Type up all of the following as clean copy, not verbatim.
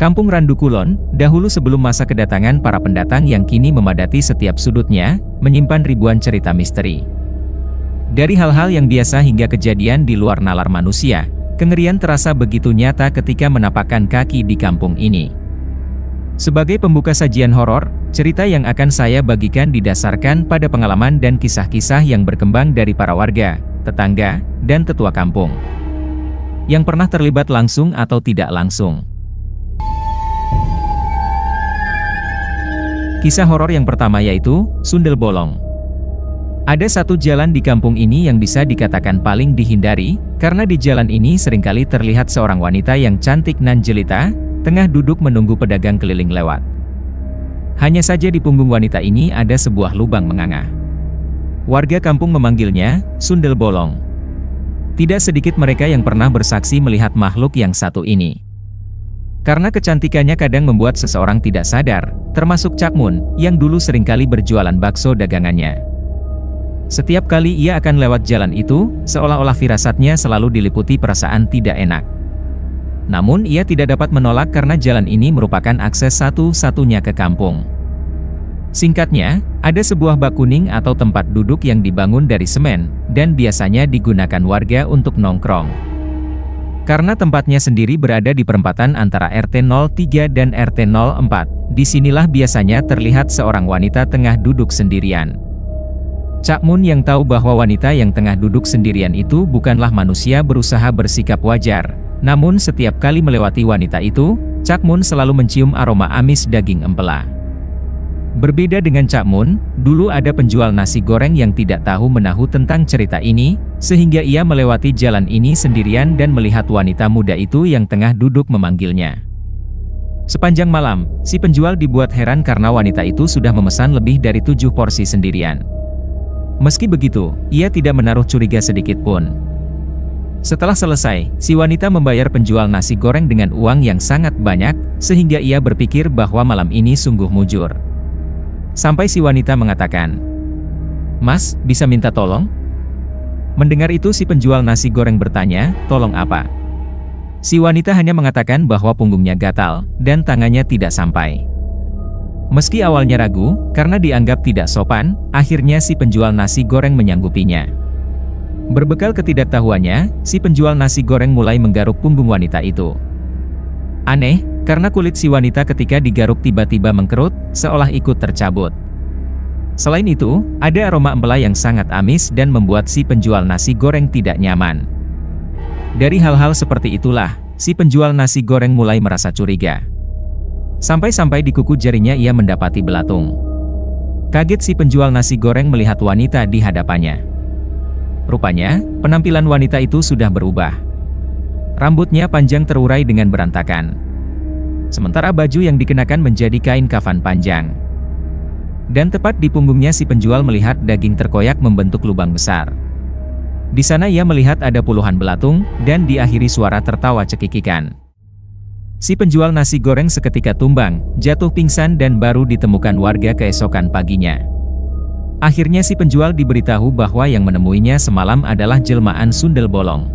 Kampung Randu Kulon, dahulu sebelum masa kedatangan para pendatang yang kini memadati setiap sudutnya, menyimpan ribuan cerita misteri. Dari hal-hal yang biasa hingga kejadian di luar nalar manusia, kengerian terasa begitu nyata ketika menapakkan kaki di kampung ini. Sebagai pembuka sajian horor, cerita yang akan saya bagikan didasarkan pada pengalaman dan kisah-kisah yang berkembang dari para warga, tetangga, dan tetua kampung yang pernah terlibat langsung atau tidak langsung. Kisah horor yang pertama yaitu Sundel Bolong. Ada satu jalan di kampung ini yang bisa dikatakan paling dihindari, karena di jalan ini seringkali terlihat seorang wanita yang cantik nan jelita, tengah duduk menunggu pedagang keliling lewat. Hanya saja di punggung wanita ini ada sebuah lubang menganga. Warga kampung memanggilnya Sundel Bolong. Tidak sedikit mereka yang pernah bersaksi melihat makhluk yang satu ini. Karena kecantikannya kadang membuat seseorang tidak sadar, termasuk Cak Mun, yang dulu seringkali berjualan bakso dagangannya. Setiap kali ia akan lewat jalan itu, seolah-olah firasatnya selalu diliputi perasaan tidak enak. Namun ia tidak dapat menolak karena jalan ini merupakan akses satu-satunya ke kampung. Singkatnya, ada sebuah bak kuning atau tempat duduk yang dibangun dari semen, dan biasanya digunakan warga untuk nongkrong. Karena tempatnya sendiri berada di perempatan antara RT 03 dan RT 04, disinilah biasanya terlihat seorang wanita tengah duduk sendirian. Cak Mun yang tahu bahwa wanita yang tengah duduk sendirian itu bukanlah manusia berusaha bersikap wajar, namun setiap kali melewati wanita itu, Cak Mun selalu mencium aroma amis daging empela. Berbeda dengan Cak Mun, dulu ada penjual nasi goreng yang tidak tahu menahu tentang cerita ini, sehingga ia melewati jalan ini sendirian dan melihat wanita muda itu yang tengah duduk memanggilnya. Sepanjang malam, si penjual dibuat heran karena wanita itu sudah memesan lebih dari 7 porsi sendirian. Meski begitu, ia tidak menaruh curiga sedikit pun. Setelah selesai, si wanita membayar penjual nasi goreng dengan uang yang sangat banyak, sehingga ia berpikir bahwa malam ini sungguh mujur. Sampai si wanita mengatakan, "Mas, bisa minta tolong?" Mendengar itu si penjual nasi goreng bertanya, "Tolong apa?" Si wanita hanya mengatakan bahwa punggungnya gatal, dan tangannya tidak sampai. Meski awalnya ragu, karena dianggap tidak sopan, akhirnya si penjual nasi goreng menyanggupinya. Berbekal ketidaktahuannya, si penjual nasi goreng mulai menggaruk punggung wanita itu. Aneh, karena kulit si wanita ketika digaruk tiba-tiba mengkerut, seolah ikut tercabut. Selain itu, ada aroma empela yang sangat amis dan membuat si penjual nasi goreng tidak nyaman. Dari hal-hal seperti itulah, si penjual nasi goreng mulai merasa curiga. Sampai-sampai di kuku jarinya ia mendapati belatung. Kaget si penjual nasi goreng melihat wanita di hadapannya. Rupanya, penampilan wanita itu sudah berubah. Rambutnya panjang terurai dengan berantakan. Sementara baju yang dikenakan menjadi kain kafan panjang. Dan tepat di punggungnya si penjual melihat daging terkoyak membentuk lubang besar. Di sana ia melihat ada puluhan belatung, dan diakhiri suara tertawa cekikikan. Si penjual nasi goreng seketika tumbang, jatuh pingsan dan baru ditemukan warga keesokan paginya. Akhirnya si penjual diberitahu bahwa yang menemuinya semalam adalah jelmaan Sundel Bolong,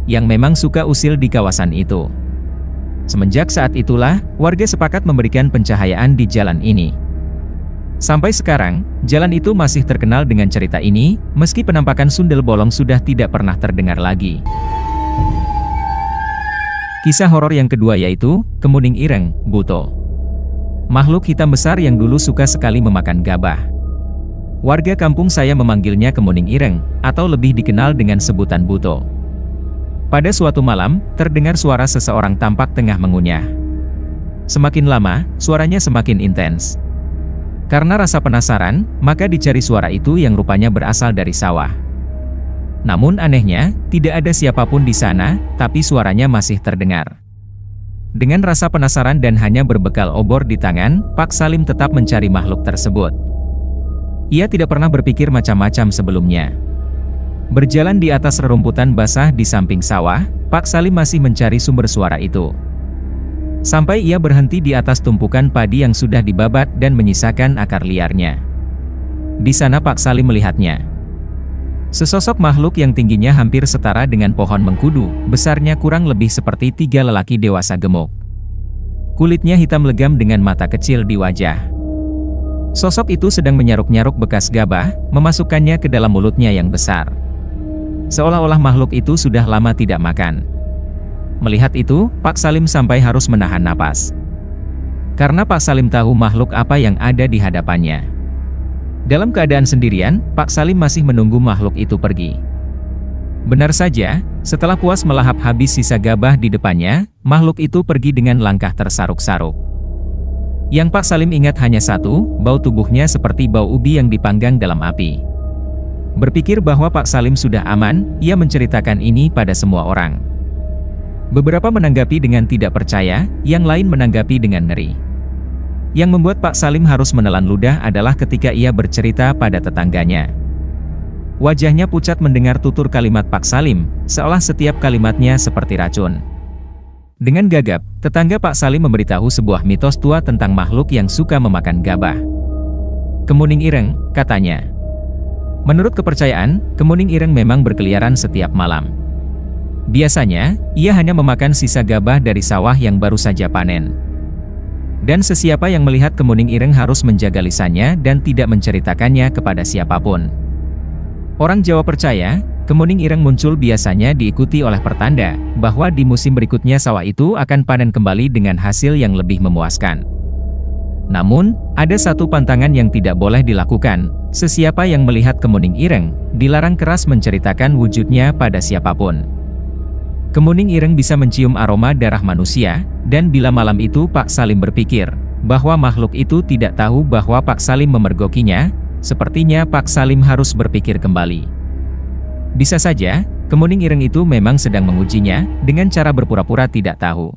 yang memang suka usil di kawasan itu. Semenjak saat itulah, warga sepakat memberikan pencahayaan di jalan ini. Sampai sekarang, jalan itu masih terkenal dengan cerita ini, meski penampakan Sundel Bolong sudah tidak pernah terdengar lagi. Kisah horor yang kedua yaitu Kemuning Ireng, Buto. Makhluk hitam besar yang dulu suka sekali memakan gabah. Warga kampung saya memanggilnya Kemuning Ireng, atau lebih dikenal dengan sebutan Buto. Pada suatu malam, terdengar suara seseorang tampak tengah mengunyah. Semakin lama, suaranya semakin intens. Karena rasa penasaran, maka dicari suara itu yang rupanya berasal dari sawah. Namun anehnya, tidak ada siapapun di sana, tapi suaranya masih terdengar. Dengan rasa penasaran dan hanya berbekal obor di tangan, Pak Salim tetap mencari makhluk tersebut. Ia tidak pernah berpikir macam-macam sebelumnya. Berjalan di atas rerumputan basah di samping sawah, Pak Salim masih mencari sumber suara itu. Sampai ia berhenti di atas tumpukan padi yang sudah dibabat dan menyisakan akar liarnya. Di sana Pak Salim melihatnya. Sesosok makhluk yang tingginya hampir setara dengan pohon mengkudu, besarnya kurang lebih seperti 3 lelaki dewasa gemuk. Kulitnya hitam legam dengan mata kecil di wajah. Sosok itu sedang menyaruk-nyaruk bekas gabah, memasukkannya ke dalam mulutnya yang besar. Seolah-olah makhluk itu sudah lama tidak makan. Melihat itu, Pak Salim sampai harus menahan napas. Karena Pak Salim tahu makhluk apa yang ada di hadapannya. Dalam keadaan sendirian, Pak Salim masih menunggu makhluk itu pergi. Benar saja, setelah puas melahap habis sisa gabah di depannya, makhluk itu pergi dengan langkah tersaruk-saruk. Yang Pak Salim ingat hanya satu, bau tubuhnya seperti bau ubi yang dipanggang dalam api. Berpikir bahwa Pak Salim sudah aman, ia menceritakan ini pada semua orang. Beberapa menanggapi dengan tidak percaya, yang lain menanggapi dengan ngeri. Yang membuat Pak Salim harus menelan ludah adalah ketika ia bercerita pada tetangganya. Wajahnya pucat mendengar tutur kalimat Pak Salim, seolah setiap kalimatnya seperti racun. Dengan gagap, tetangga Pak Salim memberitahu sebuah mitos tua tentang makhluk yang suka memakan gabah. Kemuning ireng, katanya. Menurut kepercayaan, kemuning ireng memang berkeliaran setiap malam. Biasanya, ia hanya memakan sisa gabah dari sawah yang baru saja panen. Dan sesiapa yang melihat kemuning ireng harus menjaga lisannya dan tidak menceritakannya kepada siapapun. Orang Jawa percaya, kemuning ireng muncul biasanya diikuti oleh pertanda bahwa di musim berikutnya sawah itu akan panen kembali dengan hasil yang lebih memuaskan. Namun, ada satu pantangan yang tidak boleh dilakukan. Sesiapa yang melihat kemuning ireng, dilarang keras menceritakan wujudnya pada siapapun. Kemuning ireng bisa mencium aroma darah manusia, dan bila malam itu Pak Salim berpikir bahwa makhluk itu tidak tahu bahwa Pak Salim memergokinya, sepertinya Pak Salim harus berpikir kembali. Bisa saja, kemuning ireng itu memang sedang mengujinya, dengan cara berpura-pura tidak tahu.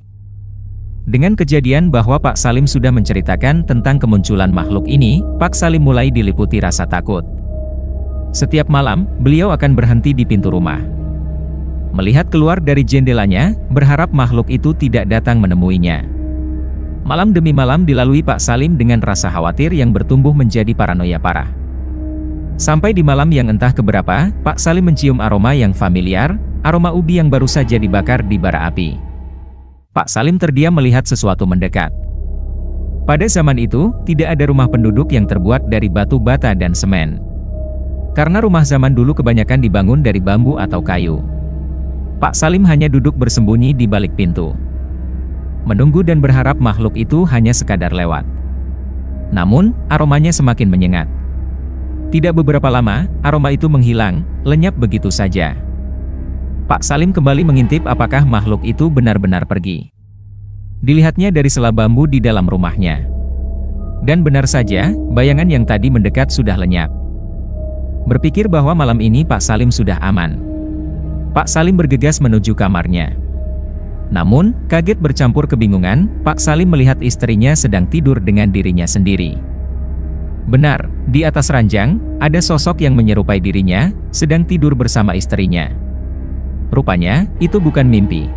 Dengan kejadian bahwa Pak Salim sudah menceritakan tentang kemunculan makhluk ini, Pak Salim mulai diliputi rasa takut. Setiap malam, beliau akan berhenti di pintu rumah. Melihat keluar dari jendelanya, berharap makhluk itu tidak datang menemuinya. Malam demi malam dilalui Pak Salim dengan rasa khawatir yang bertumbuh menjadi paranoia parah. Sampai di malam yang entah keberapa, Pak Salim mencium aroma yang familiar, aroma ubi yang baru saja dibakar di bara api. Pak Salim terdiam melihat sesuatu mendekat. Pada zaman itu, tidak ada rumah penduduk yang terbuat dari batu bata dan semen. Karena rumah zaman dulu kebanyakan dibangun dari bambu atau kayu. Pak Salim hanya duduk bersembunyi di balik pintu. Menunggu dan berharap makhluk itu hanya sekadar lewat. Namun, aromanya semakin menyengat. Tidak beberapa lama, aroma itu menghilang, lenyap begitu saja. Pak Salim kembali mengintip apakah makhluk itu benar-benar pergi. Dilihatnya dari sela bambu di dalam rumahnya. Dan benar saja, bayangan yang tadi mendekat sudah lenyap. Berpikir bahwa malam ini Pak Salim sudah aman. Pak Salim bergegas menuju kamarnya. Namun, kaget bercampur kebingungan, Pak Salim melihat istrinya sedang tidur dengan dirinya sendiri. Benar, di atas ranjang, ada sosok yang menyerupai dirinya, sedang tidur bersama istrinya. Rupanya, itu bukan mimpi.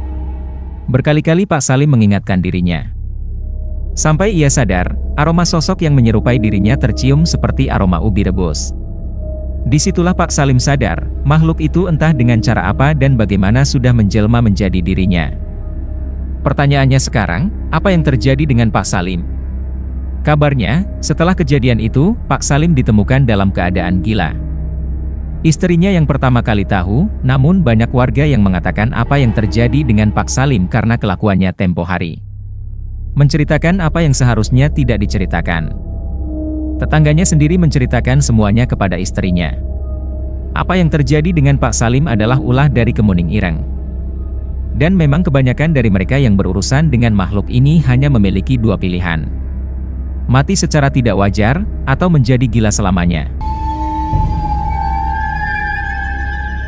Berkali-kali Pak Salim mengingatkan dirinya. Sampai ia sadar, aroma sosok yang menyerupai dirinya tercium seperti aroma ubi rebus. Disitulah Pak Salim sadar, makhluk itu entah dengan cara apa dan bagaimana sudah menjelma menjadi dirinya. Pertanyaannya sekarang, apa yang terjadi dengan Pak Salim? Kabarnya, setelah kejadian itu, Pak Salim ditemukan dalam keadaan gila. Istrinya yang pertama kali tahu, namun banyak warga yang mengatakan apa yang terjadi dengan Pak Salim karena kelakuannya tempo hari. Menceritakan apa yang seharusnya tidak diceritakan. Tetangganya sendiri menceritakan semuanya kepada istrinya. Apa yang terjadi dengan Pak Salim adalah ulah dari kemuning ireng. Dan memang kebanyakan dari mereka yang berurusan dengan makhluk ini hanya memiliki dua pilihan. Mati secara tidak wajar, atau menjadi gila selamanya.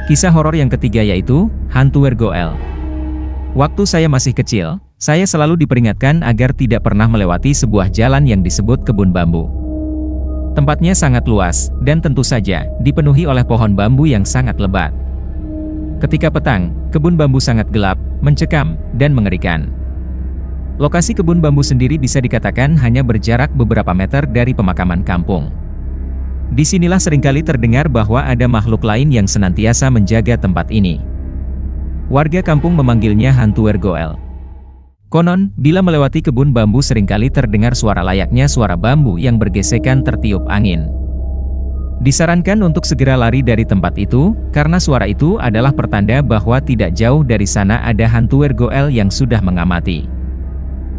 Kisah horor yang ketiga yaitu, Hantu Wergoel. Waktu saya masih kecil, saya selalu diperingatkan agar tidak pernah melewati sebuah jalan yang disebut kebun bambu. Tempatnya sangat luas, dan tentu saja, dipenuhi oleh pohon bambu yang sangat lebat. Ketika petang, kebun bambu sangat gelap, mencekam, dan mengerikan. Lokasi kebun bambu sendiri bisa dikatakan hanya berjarak beberapa meter dari pemakaman kampung. Disinilah seringkali terdengar bahwa ada makhluk lain yang senantiasa menjaga tempat ini. Warga kampung memanggilnya Hantu Wergoel. Konon, bila melewati kebun bambu seringkali terdengar suara layaknya suara bambu yang bergesekan tertiup angin. Disarankan untuk segera lari dari tempat itu, karena suara itu adalah pertanda bahwa tidak jauh dari sana ada hantu Wergoel yang sudah mengamati.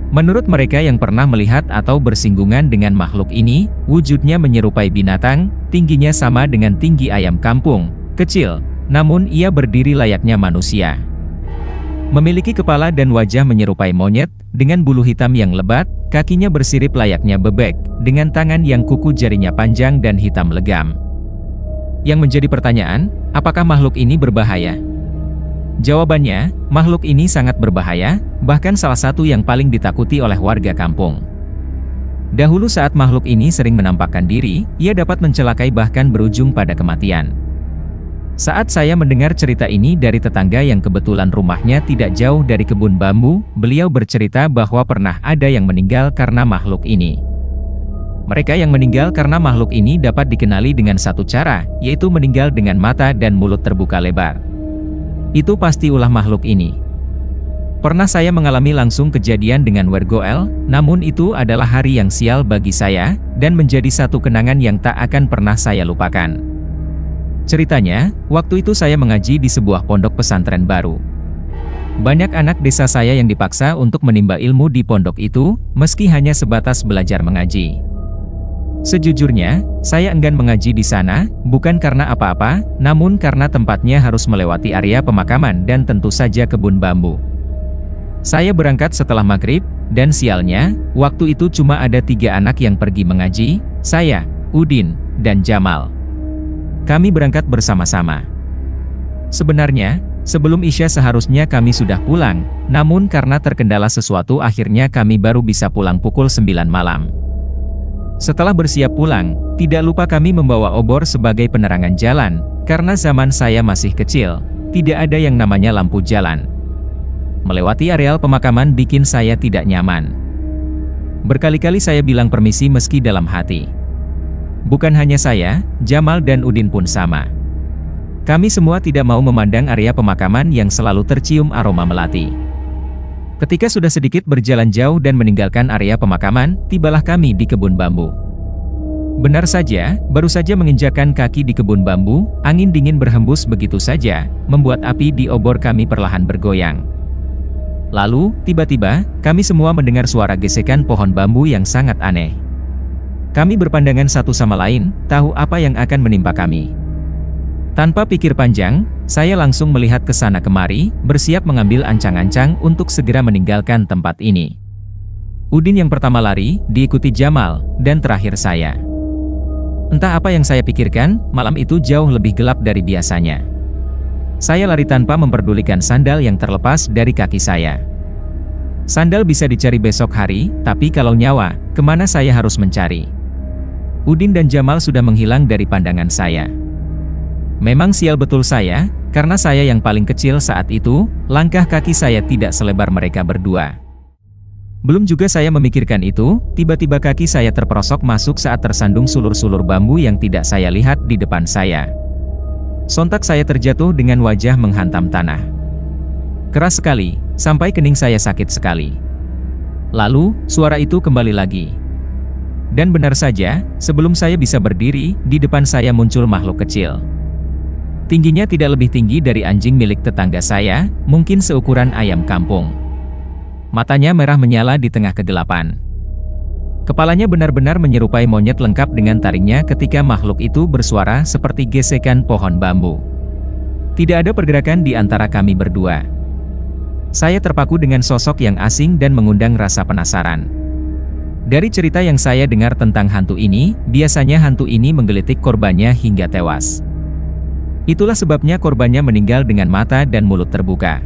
Menurut mereka yang pernah melihat atau bersinggungan dengan makhluk ini, wujudnya menyerupai binatang, tingginya sama dengan tinggi ayam kampung, kecil, namun ia berdiri layaknya manusia. Memiliki kepala dan wajah menyerupai monyet, dengan bulu hitam yang lebat, kakinya bersirip layaknya bebek, dengan tangan yang kuku jarinya panjang dan hitam legam. Yang menjadi pertanyaan, apakah makhluk ini berbahaya? Jawabannya, makhluk ini sangat berbahaya, bahkan salah satu yang paling ditakuti oleh warga kampung. Dahulu saat makhluk ini sering menampakkan diri, ia dapat mencelakai bahkan berujung pada kematian. Saat saya mendengar cerita ini dari tetangga yang kebetulan rumahnya tidak jauh dari kebun bambu, beliau bercerita bahwa pernah ada yang meninggal karena makhluk ini. Mereka yang meninggal karena makhluk ini dapat dikenali dengan satu cara, yaitu meninggal dengan mata dan mulut terbuka lebar. Itu pasti ulah makhluk ini. Pernah saya mengalami langsung kejadian dengan Wergoel, namun itu adalah hari yang sial bagi saya, dan menjadi satu kenangan yang tak akan pernah saya lupakan. Ceritanya, waktu itu saya mengaji di sebuah pondok pesantren baru. Banyak anak desa saya yang dipaksa untuk menimba ilmu di pondok itu, meski hanya sebatas belajar mengaji. Sejujurnya, saya enggan mengaji di sana, bukan karena apa-apa, namun karena tempatnya harus melewati area pemakaman dan tentu saja kebun bambu. Saya berangkat setelah maghrib, dan sialnya, waktu itu cuma ada 3 anak yang pergi mengaji, saya, Udin, dan Jamal. Kami berangkat bersama-sama. Sebenarnya, sebelum Isya seharusnya kami sudah pulang, namun karena terkendala sesuatu akhirnya kami baru bisa pulang pukul 9 malam. Setelah bersiap pulang, tidak lupa kami membawa obor sebagai penerangan jalan, karena zaman saya masih kecil, tidak ada yang namanya lampu jalan. Melewati areal pemakaman bikin saya tidak nyaman. Berkali-kali saya bilang permisi meski dalam hati. Bukan hanya saya, Jamal dan Udin pun sama. Kami semua tidak mau memandang area pemakaman yang selalu tercium aroma melati. Ketika sudah sedikit berjalan jauh dan meninggalkan area pemakaman, tibalah kami di kebun bambu. Benar saja, baru saja menginjakkan kaki di kebun bambu, angin dingin berhembus begitu saja, membuat api di obor kami perlahan bergoyang. Lalu, tiba-tiba, kami semua mendengar suara gesekan pohon bambu yang sangat aneh. Kami berpandangan satu sama lain, tahu apa yang akan menimpa kami. Tanpa pikir panjang, saya langsung melihat ke sana kemari, bersiap mengambil ancang-ancang untuk segera meninggalkan tempat ini. Udin yang pertama lari, diikuti Jamal, dan terakhir saya. Entah apa yang saya pikirkan, malam itu jauh lebih gelap dari biasanya. Saya lari tanpa memperdulikan sandal yang terlepas dari kaki saya. Sandal bisa dicari besok hari, tapi kalau nyawa, kemana saya harus mencari? Udin dan Jamal sudah menghilang dari pandangan saya. Memang sial betul saya, karena saya yang paling kecil saat itu, langkah kaki saya tidak selebar mereka berdua. Belum juga saya memikirkan itu, tiba-tiba kaki saya terperosok masuk saat tersandung sulur-sulur bambu yang tidak saya lihat di depan saya. Sontak saya terjatuh dengan wajah menghantam tanah. Keras sekali, sampai kening saya sakit sekali. Lalu, suara itu kembali lagi. Dan benar saja, sebelum saya bisa berdiri, di depan saya muncul makhluk kecil. Tingginya tidak lebih tinggi dari anjing milik tetangga saya, mungkin seukuran ayam kampung. Matanya merah menyala di tengah kegelapan. Kepalanya benar-benar menyerupai monyet lengkap dengan taringnya ketika makhluk itu bersuara seperti gesekan pohon bambu. Tidak ada pergerakan di antara kami berdua. Saya terpaku dengan sosok yang asing dan mengundang rasa penasaran. Dari cerita yang saya dengar tentang hantu ini, biasanya hantu ini menggelitik korbannya hingga tewas. Itulah sebabnya korbannya meninggal dengan mata dan mulut terbuka.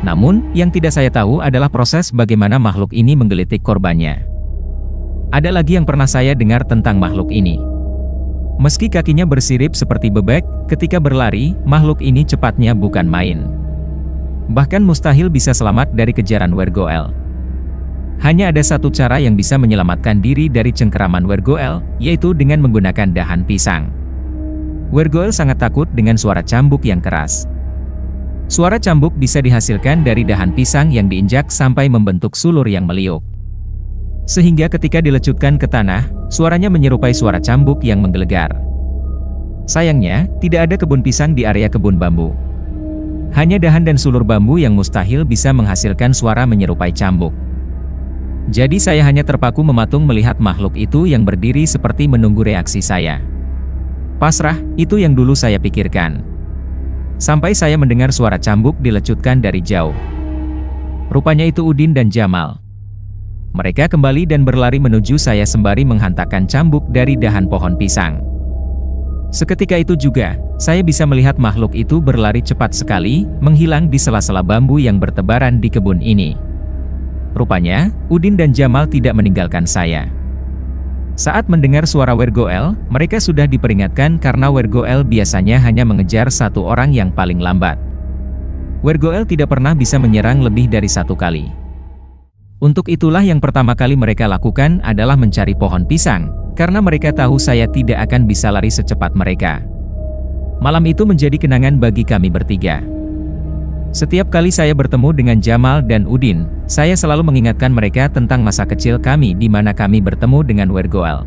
Namun, yang tidak saya tahu adalah proses bagaimana makhluk ini menggelitik korbannya. Ada lagi yang pernah saya dengar tentang makhluk ini. Meski kakinya bersirip seperti bebek, ketika berlari, makhluk ini cepatnya bukan main. Bahkan mustahil bisa selamat dari kejaran Wergoel. Hanya ada satu cara yang bisa menyelamatkan diri dari cengkeraman Wergoel, yaitu dengan menggunakan dahan pisang. Wergoel sangat takut dengan suara cambuk yang keras. Suara cambuk bisa dihasilkan dari dahan pisang yang diinjak sampai membentuk sulur yang meliuk. Sehingga ketika dilecutkan ke tanah, suaranya menyerupai suara cambuk yang menggelegar. Sayangnya, tidak ada kebun pisang di area kebun bambu. Hanya dahan dan sulur bambu yang mustahil bisa menghasilkan suara menyerupai cambuk. Jadi saya hanya terpaku mematung melihat makhluk itu yang berdiri seperti menunggu reaksi saya. Pasrah, itu yang dulu saya pikirkan. Sampai saya mendengar suara cambuk dilecutkan dari jauh. Rupanya itu Udin dan Jamal. Mereka kembali dan berlari menuju saya sembari menghantakkan cambuk dari dahan pohon pisang. Seketika itu juga, saya bisa melihat makhluk itu berlari cepat sekali, menghilang di sela-sela bambu yang bertebaran di kebun ini. Rupanya, Udin dan Jamal tidak meninggalkan saya. Saat mendengar suara Wergoel, mereka sudah diperingatkan karena Wergoel biasanya hanya mengejar satu orang yang paling lambat. Wergoel tidak pernah bisa menyerang lebih dari satu kali. Untuk itulah yang pertama kali mereka lakukan adalah mencari pohon pisang, karena mereka tahu saya tidak akan bisa lari secepat mereka. Malam itu menjadi kenangan bagi kami bertiga. Setiap kali saya bertemu dengan Jamal dan Udin, saya selalu mengingatkan mereka tentang masa kecil kami di mana kami bertemu dengan Wergoel.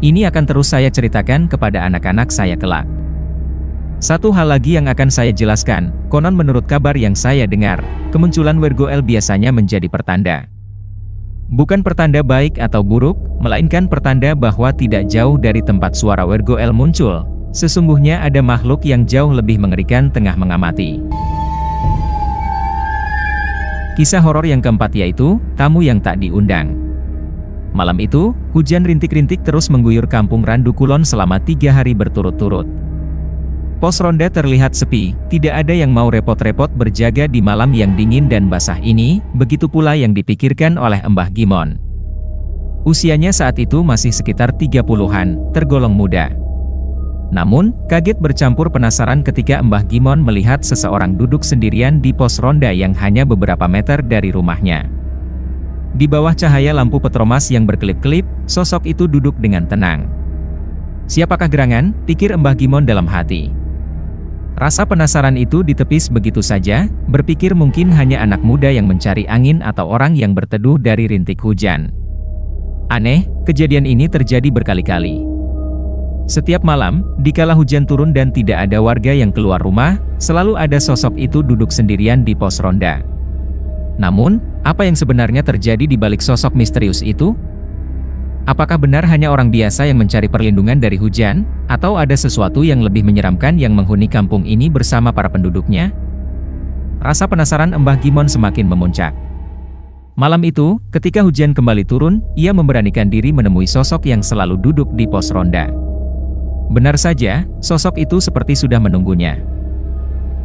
Ini akan terus saya ceritakan kepada anak-anak saya kelak. Satu hal lagi yang akan saya jelaskan, konon menurut kabar yang saya dengar, kemunculan Wergoel biasanya menjadi pertanda. Bukan pertanda baik atau buruk, melainkan pertanda bahwa tidak jauh dari tempat suara Wergoel muncul, sesungguhnya ada makhluk yang jauh lebih mengerikan tengah mengamati. Kisah horor yang keempat yaitu, tamu yang tak diundang. Malam itu, hujan rintik-rintik terus mengguyur kampung Randu Kulon selama 3 hari berturut-turut. Pos ronda terlihat sepi, tidak ada yang mau repot-repot berjaga di malam yang dingin dan basah ini, begitu pula yang dipikirkan oleh Mbah Gimon. Usianya saat itu masih sekitar 30-an, tergolong muda. Namun, kaget bercampur penasaran ketika Mbah Gimon melihat seseorang duduk sendirian di pos ronda yang hanya beberapa meter dari rumahnya. Di bawah cahaya lampu petromas yang berkelip-kelip, sosok itu duduk dengan tenang. Siapakah gerangan? Pikir Mbah Gimon dalam hati. Rasa penasaran itu ditepis begitu saja, berpikir mungkin hanya anak muda yang mencari angin atau orang yang berteduh dari rintik hujan. Aneh, kejadian ini terjadi berkali-kali. Setiap malam, dikala hujan turun dan tidak ada warga yang keluar rumah, selalu ada sosok itu duduk sendirian di pos ronda. Namun, apa yang sebenarnya terjadi di balik sosok misterius itu? Apakah benar hanya orang biasa yang mencari perlindungan dari hujan, atau ada sesuatu yang lebih menyeramkan yang menghuni kampung ini bersama para penduduknya? Rasa penasaran Mbah Gimon semakin memuncak. Malam itu, ketika hujan kembali turun, ia memberanikan diri menemui sosok yang selalu duduk di pos ronda. Benar saja, sosok itu seperti sudah menunggunya.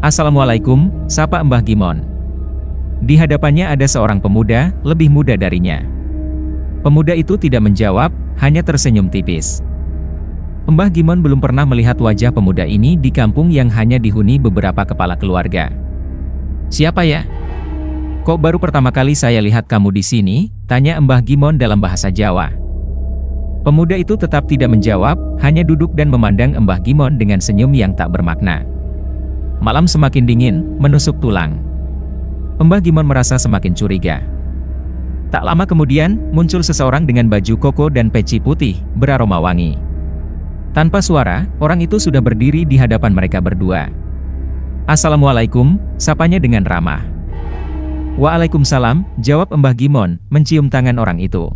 Assalamualaikum, sapa Mbah Gimon. Di hadapannya ada seorang pemuda, lebih muda darinya. Pemuda itu tidak menjawab, hanya tersenyum tipis. Mbah Gimon belum pernah melihat wajah pemuda ini di kampung yang hanya dihuni beberapa kepala keluarga. Siapa ya? Kok baru pertama kali saya lihat kamu di sini? Tanya Mbah Gimon dalam bahasa Jawa. Pemuda itu tetap tidak menjawab, hanya duduk dan memandang Mbah Gimon dengan senyum yang tak bermakna. Malam semakin dingin, menusuk tulang. Mbah Gimon merasa semakin curiga. Tak lama kemudian, muncul seseorang dengan baju koko dan peci putih, beraroma wangi. Tanpa suara, orang itu sudah berdiri di hadapan mereka berdua. Assalamualaikum, sapanya dengan ramah. Waalaikumsalam, jawab Mbah Gimon, mencium tangan orang itu.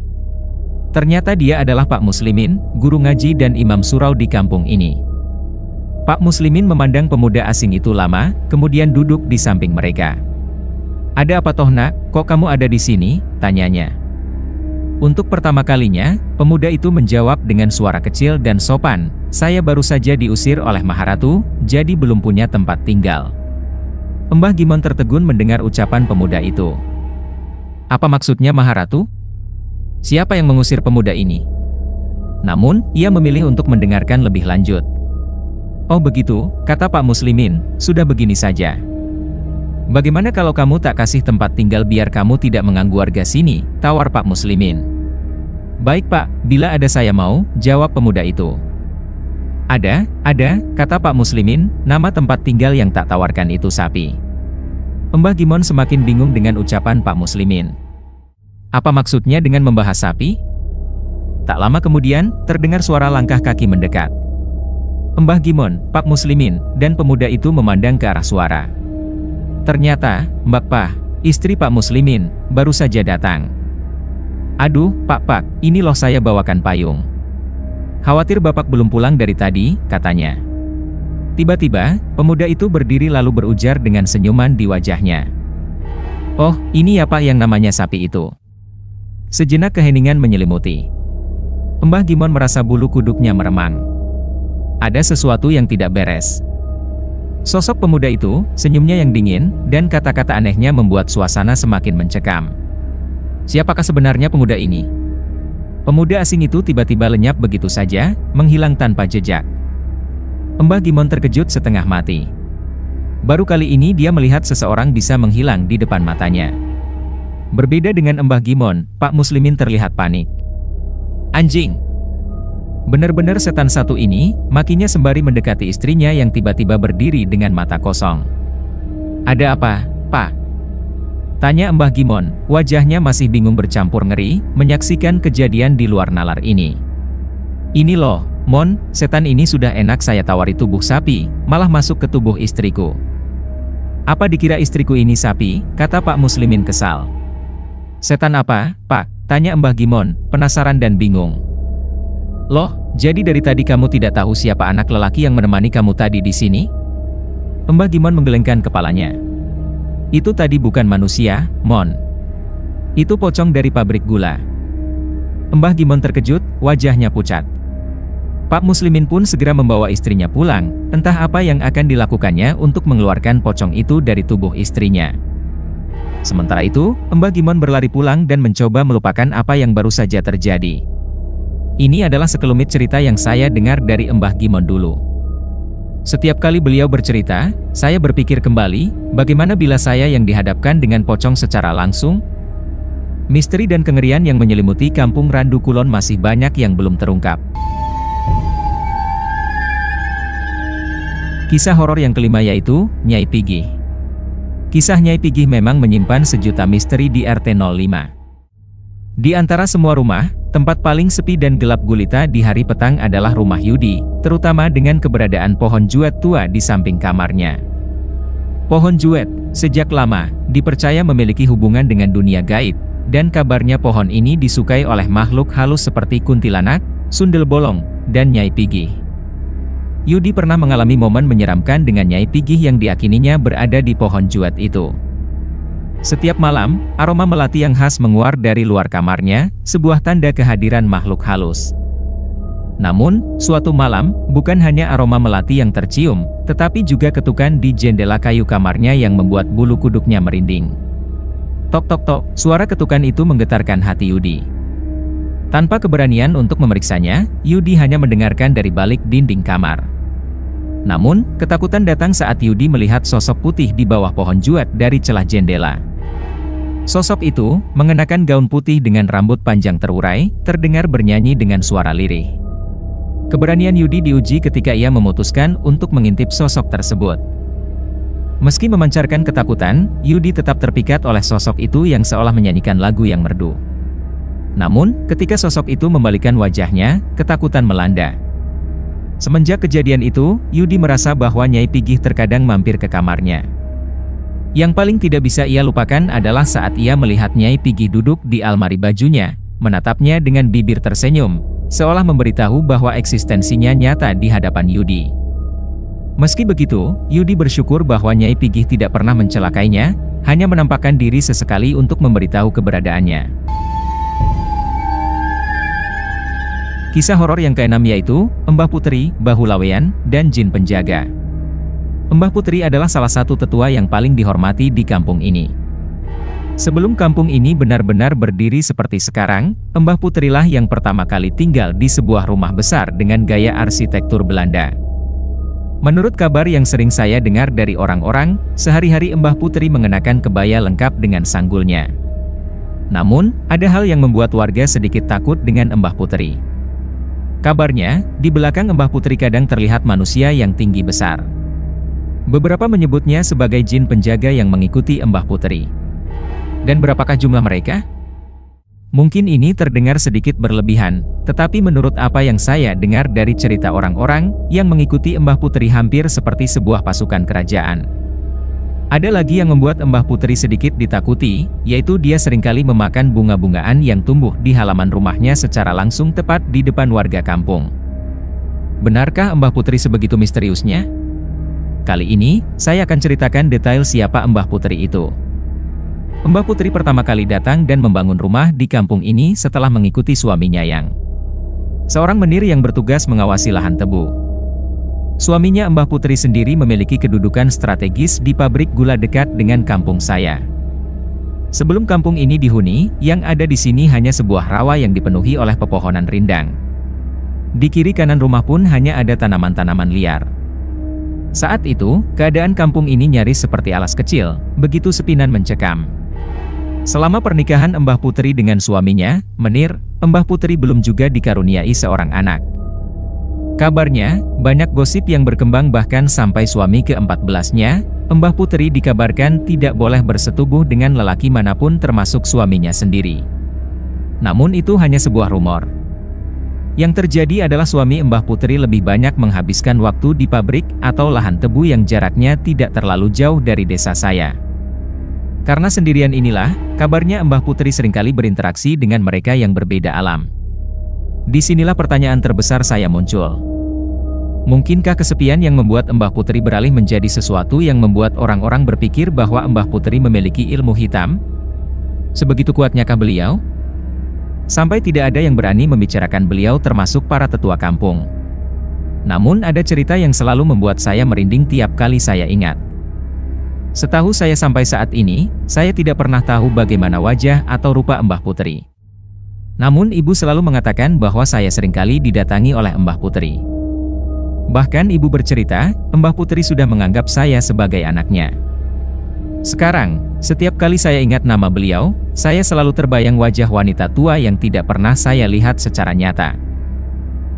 Ternyata dia adalah Pak Muslimin, guru ngaji dan imam surau di kampung ini. Pak Muslimin memandang pemuda asing itu lama, kemudian duduk di samping mereka. Ada apa toh nak, kok kamu ada di sini? Tanyanya. Untuk pertama kalinya, pemuda itu menjawab dengan suara kecil dan sopan, saya baru saja diusir oleh Maharatu, jadi belum punya tempat tinggal. Mbah Gimon tertegun mendengar ucapan pemuda itu. Apa maksudnya Maharatu? Siapa yang mengusir pemuda ini? Namun, ia memilih untuk mendengarkan lebih lanjut. Oh begitu, kata Pak Muslimin, sudah begini saja. Bagaimana kalau kamu tak kasih tempat tinggal biar kamu tidak mengganggu warga sini, tawar Pak Muslimin. Baik Pak, bila ada saya mau, jawab pemuda itu. Ada, kata Pak Muslimin, nama tempat tinggal yang tak tawarkan itu sapi. Mbah Gimon semakin bingung dengan ucapan Pak Muslimin. Apa maksudnya dengan membahas sapi? Tak lama kemudian, terdengar suara langkah kaki mendekat. Mbah Gimon, Pak Muslimin, dan pemuda itu memandang ke arah suara. Ternyata, Mbak Pah, istri Pak Muslimin, baru saja datang. Aduh, Pak, ini loh saya bawakan payung. Khawatir Bapak belum pulang dari tadi, katanya. Tiba-tiba, pemuda itu berdiri lalu berujar dengan senyuman di wajahnya. Oh, ini apa yang namanya sapi itu? Sejenak keheningan menyelimuti. Mbah Gimon merasa bulu kuduknya meremang. Ada sesuatu yang tidak beres. Sosok pemuda itu, senyumnya yang dingin, dan kata-kata anehnya membuat suasana semakin mencekam. Siapakah sebenarnya pemuda ini? Pemuda asing itu tiba-tiba lenyap begitu saja, menghilang tanpa jejak. Mbah Gimon terkejut setengah mati. Baru kali ini dia melihat seseorang bisa menghilang di depan matanya. Berbeda dengan Mbah Gimon, Pak Muslimin terlihat panik. Anjing! Benar-benar setan satu ini, makinya sembari mendekati istrinya yang tiba-tiba berdiri dengan mata kosong. Ada apa, Pak? Tanya Mbah Gimon, wajahnya masih bingung bercampur ngeri, menyaksikan kejadian di luar nalar ini. Ini loh, Mon, setan ini sudah enak saya tawari tubuh sapi, malah masuk ke tubuh istriku. Apa dikira istriku ini sapi, kata Pak Muslimin kesal. Setan apa, Pak? Tanya Mbah Gimon, penasaran dan bingung. Loh, jadi dari tadi kamu tidak tahu siapa anak lelaki yang menemani kamu tadi di sini? Mbah Gimon menggelengkan kepalanya. Itu tadi bukan manusia, Mon. Itu pocong dari pabrik gula. Mbah Gimon terkejut, wajahnya pucat. Pak Muslimin pun segera membawa istrinya pulang, entah apa yang akan dilakukannya untuk mengeluarkan pocong itu dari tubuh istrinya. Sementara itu, Mbah Gimon berlari pulang dan mencoba melupakan apa yang baru saja terjadi. Ini adalah sekelumit cerita yang saya dengar dari Mbah Gimon dulu. Setiap kali beliau bercerita, saya berpikir kembali, bagaimana bila saya yang dihadapkan dengan pocong secara langsung? Misteri dan kengerian yang menyelimuti Kampung Randu Kulon masih banyak yang belum terungkap. Kisah horor yang kelima yaitu, Nyai Pigih. Kisah Nyai Pigih memang menyimpan sejuta misteri di RT 05. Di antara semua rumah, tempat paling sepi dan gelap gulita di hari petang adalah rumah Yudi, terutama dengan keberadaan pohon juet tua di samping kamarnya. Pohon juet, sejak lama, dipercaya memiliki hubungan dengan dunia gaib, dan kabarnya pohon ini disukai oleh makhluk halus seperti kuntilanak, sundel bolong, dan Nyai Pigih. Yudi pernah mengalami momen menyeramkan dengan Nyai Pigih yang diakininya berada di pohon juet itu. Setiap malam, aroma melati yang khas menguar dari luar kamarnya, sebuah tanda kehadiran makhluk halus. Namun, suatu malam, bukan hanya aroma melati yang tercium, tetapi juga ketukan di jendela kayu kamarnya yang membuat bulu kuduknya merinding. Tok tok tok, suara ketukan itu menggetarkan hati Yudi. Tanpa keberanian untuk memeriksanya, Yudi hanya mendengarkan dari balik dinding kamar. Namun, ketakutan datang saat Yudi melihat sosok putih di bawah pohon juet dari celah jendela. Sosok itu, mengenakan gaun putih dengan rambut panjang terurai, terdengar bernyanyi dengan suara lirih. Keberanian Yudi diuji ketika ia memutuskan untuk mengintip sosok tersebut. Meski memancarkan ketakutan, Yudi tetap terpikat oleh sosok itu yang seolah menyanyikan lagu yang merdu. Namun, ketika sosok itu membalikkan wajahnya, ketakutan melanda. Semenjak kejadian itu, Yudi merasa bahwa Nyai Pigih terkadang mampir ke kamarnya. Yang paling tidak bisa ia lupakan adalah saat ia melihat Nyai Pigih duduk di almari bajunya, menatapnya dengan bibir tersenyum, seolah memberitahu bahwa eksistensinya nyata di hadapan Yudi. Meski begitu, Yudi bersyukur bahwa Nyai Pigih tidak pernah mencelakainya, hanya menampakkan diri sesekali untuk memberitahu keberadaannya. Kisah horor yang keenam yaitu, Mbah Putri, Bahu Laweyan, dan Jin Penjaga. Mbah Putri adalah salah satu tetua yang paling dihormati di kampung ini. Sebelum kampung ini benar-benar berdiri seperti sekarang, Mbah Putrilah yang pertama kali tinggal di sebuah rumah besar dengan gaya arsitektur Belanda. Menurut kabar yang sering saya dengar dari orang-orang, sehari-hari Mbah Putri mengenakan kebaya lengkap dengan sanggulnya. Namun, ada hal yang membuat warga sedikit takut dengan Mbah Putri. Kabarnya, di belakang Mbah Putri kadang terlihat manusia yang tinggi besar. Beberapa menyebutnya sebagai jin penjaga yang mengikuti Mbah Putri. Dan berapakah jumlah mereka? Mungkin ini terdengar sedikit berlebihan, tetapi menurut apa yang saya dengar dari cerita orang-orang yang mengikuti Mbah Putri hampir seperti sebuah pasukan kerajaan. Ada lagi yang membuat Mbah Putri sedikit ditakuti, yaitu dia seringkali memakan bunga-bungaan yang tumbuh di halaman rumahnya secara langsung tepat di depan warga kampung. Benarkah Mbah Putri sebegitu misteriusnya? Kali ini, saya akan ceritakan detail siapa Mbah Putri itu. Mbah Putri pertama kali datang dan membangun rumah di kampung ini setelah mengikuti suaminya yang seorang menir yang bertugas mengawasi lahan tebu. Suaminya Mbah Putri sendiri memiliki kedudukan strategis di pabrik gula dekat dengan kampung saya. Sebelum kampung ini dihuni, yang ada di sini hanya sebuah rawa yang dipenuhi oleh pepohonan rindang. Di kiri kanan rumah pun hanya ada tanaman-tanaman liar. Saat itu, keadaan kampung ini nyaris seperti alas kecil, begitu sepi dan mencekam. Selama pernikahan Mbah Putri dengan suaminya, Menir, Mbah Putri belum juga dikaruniai seorang anak. Kabarnya, banyak gosip yang berkembang bahkan sampai suami ke-14-nya, Mbah Putri dikabarkan tidak boleh bersetubuh dengan lelaki manapun termasuk suaminya sendiri. Namun itu hanya sebuah rumor. Yang terjadi adalah suami Mbah Putri lebih banyak menghabiskan waktu di pabrik atau lahan tebu yang jaraknya tidak terlalu jauh dari desa saya. Karena sendirian inilah, kabarnya Mbah Putri seringkali berinteraksi dengan mereka yang berbeda alam. Disinilah pertanyaan terbesar saya muncul. Mungkinkah kesepian yang membuat Mbah Putri beralih menjadi sesuatu yang membuat orang-orang berpikir bahwa Mbah Putri memiliki ilmu hitam? Sebegitu kuatnyakah beliau? Sampai tidak ada yang berani membicarakan beliau termasuk para tetua kampung. Namun ada cerita yang selalu membuat saya merinding tiap kali saya ingat. Setahu saya sampai saat ini, saya tidak pernah tahu bagaimana wajah atau rupa Mbah Putri. Namun ibu selalu mengatakan bahwa saya seringkali didatangi oleh Mbah Putri. Bahkan ibu bercerita, Mbah Putri sudah menganggap saya sebagai anaknya. Sekarang, setiap kali saya ingat nama beliau, saya selalu terbayang wajah wanita tua yang tidak pernah saya lihat secara nyata.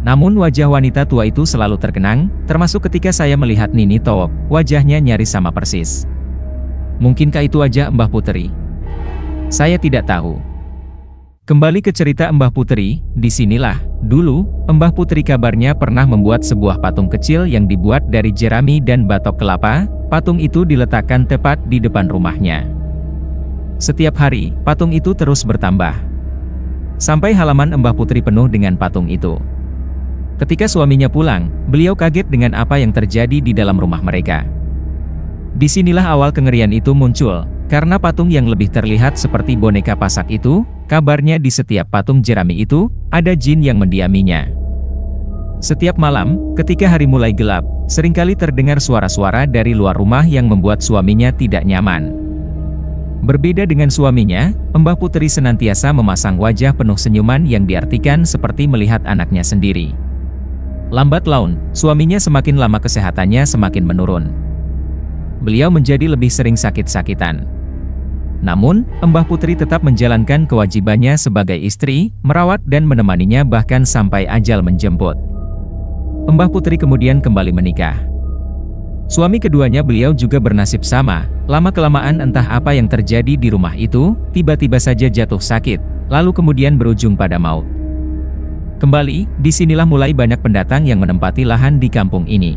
Namun wajah wanita tua itu selalu terkenang, termasuk ketika saya melihat Nini Towok, wajahnya nyaris sama persis. Mungkinkah itu wajah Mbah Putri? Saya tidak tahu. Kembali ke cerita Mbah Putri, disinilah, dulu, Mbah Putri kabarnya pernah membuat sebuah patung kecil yang dibuat dari jerami dan batok kelapa. Patung itu diletakkan tepat di depan rumahnya. Setiap hari, patung itu terus bertambah. Sampai halaman Mbah Putri penuh dengan patung itu. Ketika suaminya pulang, beliau kaget dengan apa yang terjadi di dalam rumah mereka. Disinilah awal kengerian itu muncul, karena patung yang lebih terlihat seperti boneka pasak itu, kabarnya di setiap patung jerami itu, ada jin yang mendiaminya. Setiap malam, ketika hari mulai gelap, seringkali terdengar suara-suara dari luar rumah yang membuat suaminya tidak nyaman. Berbeda dengan suaminya, Mbah Putri senantiasa memasang wajah penuh senyuman yang diartikan seperti melihat anaknya sendiri. Lambat laun, suaminya semakin lama kesehatannya semakin menurun. Beliau menjadi lebih sering sakit-sakitan. Namun, Mbah Putri tetap menjalankan kewajibannya sebagai istri, merawat dan menemaninya bahkan sampai ajal menjemput. Mbah Putri kemudian kembali menikah. Suami keduanya beliau juga bernasib sama, lama-kelamaan entah apa yang terjadi di rumah itu, tiba-tiba saja jatuh sakit, lalu kemudian berujung pada maut. Kembali, disinilah mulai banyak pendatang yang menempati lahan di kampung ini.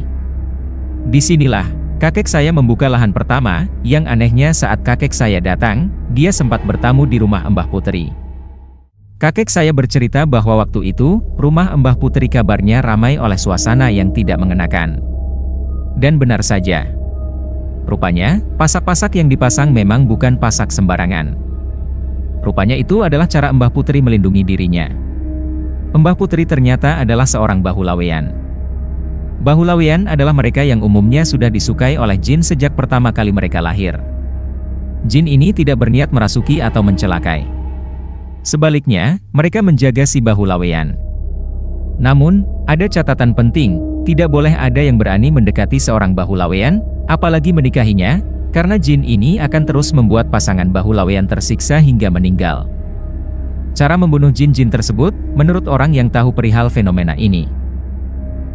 Disinilah, kakek saya membuka lahan pertama, yang anehnya saat kakek saya datang, dia sempat bertamu di rumah Mbah Putri. Kakek saya bercerita bahwa waktu itu, rumah Mbah Putri kabarnya ramai oleh suasana yang tidak mengenakan. Dan benar saja. Rupanya, pasak-pasak yang dipasang memang bukan pasak sembarangan. Rupanya itu adalah cara Mbah Putri melindungi dirinya. Mbah Putri ternyata adalah seorang bahulawean. Bahulawean adalah mereka yang umumnya sudah disukai oleh jin sejak pertama kali mereka lahir. Jin ini tidak berniat merasuki atau mencelakai. Sebaliknya, mereka menjaga si bahulawean. Namun, ada catatan penting, tidak boleh ada yang berani mendekati seorang bahulawean, apalagi menikahinya, karena jin ini akan terus membuat pasangan bahulawean tersiksa hingga meninggal. Cara membunuh jin-jin tersebut, menurut orang yang tahu perihal fenomena ini.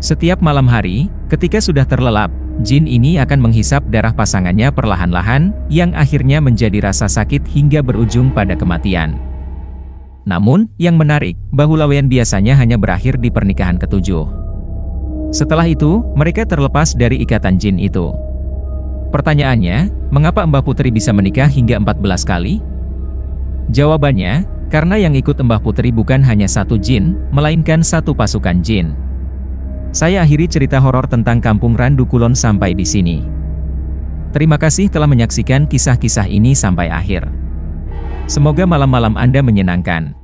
Setiap malam hari, ketika sudah terlelap, jin ini akan menghisap darah pasangannya perlahan-lahan, yang akhirnya menjadi rasa sakit hingga berujung pada kematian. Namun, yang menarik, bahu lawean biasanya hanya berakhir di pernikahan ketujuh. Setelah itu, mereka terlepas dari ikatan jin itu. Pertanyaannya, mengapa Mbah Putri bisa menikah hingga 14 kali? Jawabannya, karena yang ikut Mbah Putri bukan hanya satu jin, melainkan satu pasukan jin. Saya akhiri cerita horor tentang Kampung Randu Kulon sampai di sini. Terima kasih telah menyaksikan kisah-kisah ini sampai akhir. Semoga malam-malam Anda menyenangkan.